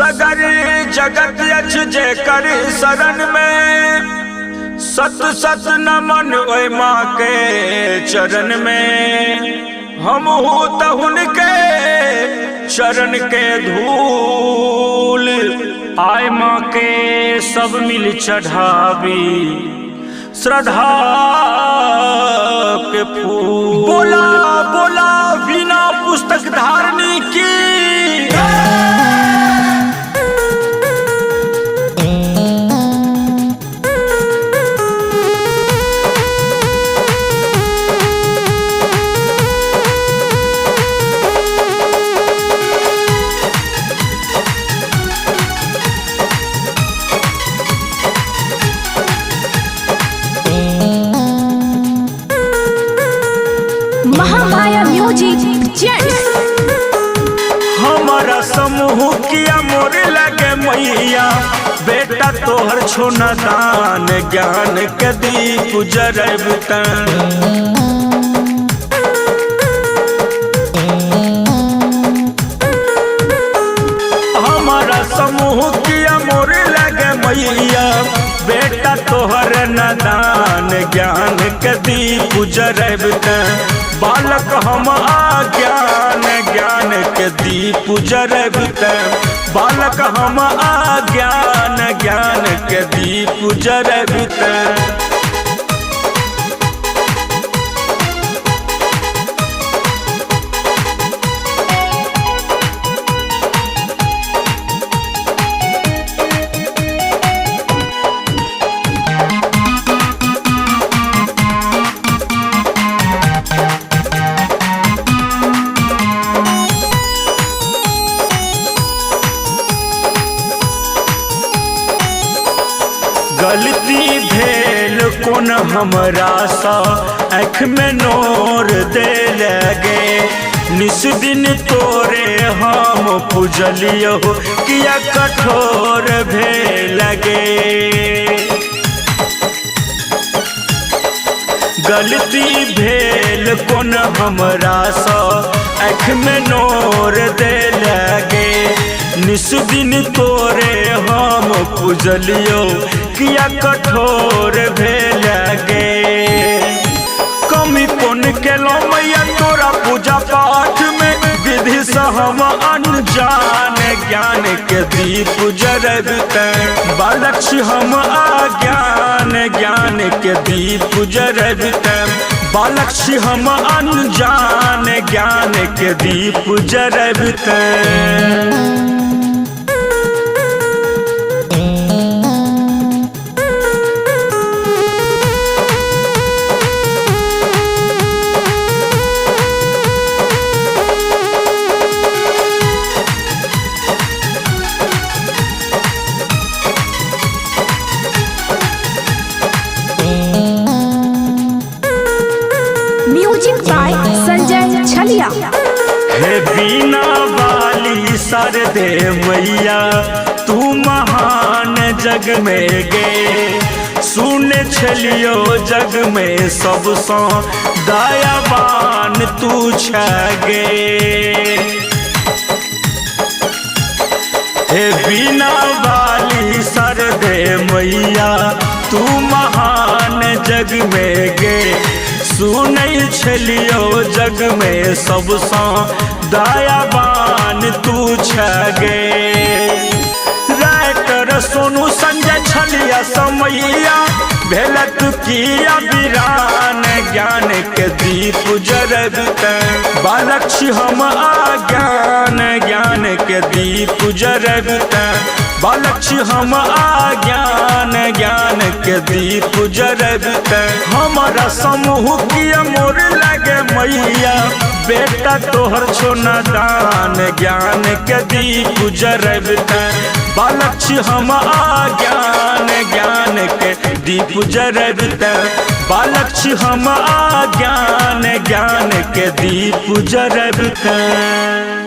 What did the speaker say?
सगर जगत यछ जे कर शरण में सत सत नमन ओय माँ के चरण में हम तहुन के चरण के धूल आय माँ के सब मिल चढ़ावी श्रद्धा के फूल। बोला बोला बिना पुस्तक धारणी की महामाया म्यूजिक जेंट्स। हमारा समूह किया मोरे लगे मैया बेटा तोहर छोना दान ज्ञान के दीप जरब तन। हमारा समूह किया मोरे लगे मैया बेटा तोहर नदान ज्ञान के दीप जरब तन। बालक हम ज्ञान ज्ञान के दीप जरब तन। बालक हम ज्ञान ज्ञान के दीप जरब तन। गलती भेल कोन हमरा सा आँख में नोर दे लगे निस दिन तोरे हम पूजलियो किया कठोर भे लगे। गलती भेल कोन हमरा सा आँख में नोर दे लगे निस दिन तोरे हम पूजलियो किया कठोर भे लगे। कमी कोन केलो मैया तोरा पूजा पाठ में विधि से हम अनजान ज्ञान के दीप जरब तन। बालक्ष्य हम अज्ञान ज्ञान के दीप जरब तन। बालक्ष्य हम अनजान ज्ञान के दीप जरब तन। म्यूजिक बाय संजय छलिया। हे बीना वाली सरदे मैया तू महान जग में गे सुन छलियो जग में सबसे दयावान तू छगे। हे बीना वाली सरदे मैया तू महान जग में गे सुनै छलियो जग में सबसे दयावान तू छगे। राइटर सोनू संजय छलिया समैया भेलत किया वीरान ज्ञान के दीप जरब तन। बालक्ष्य हम अज्ञान ज्ञान के दीप जरब तन। बालक्ष्य हम ज्ञान ज्ञान के दीप जरब तन। हमारा समूह किया मोर लगे मैया बेटा तोहर छोना दान ज्ञान के दीप जरब तन। बालक्ष्य हम ज्ञान ज्ञान के दीप जरब तन। बालक्ष्य हम ज्ञान ज्ञान के दीप जरब तन।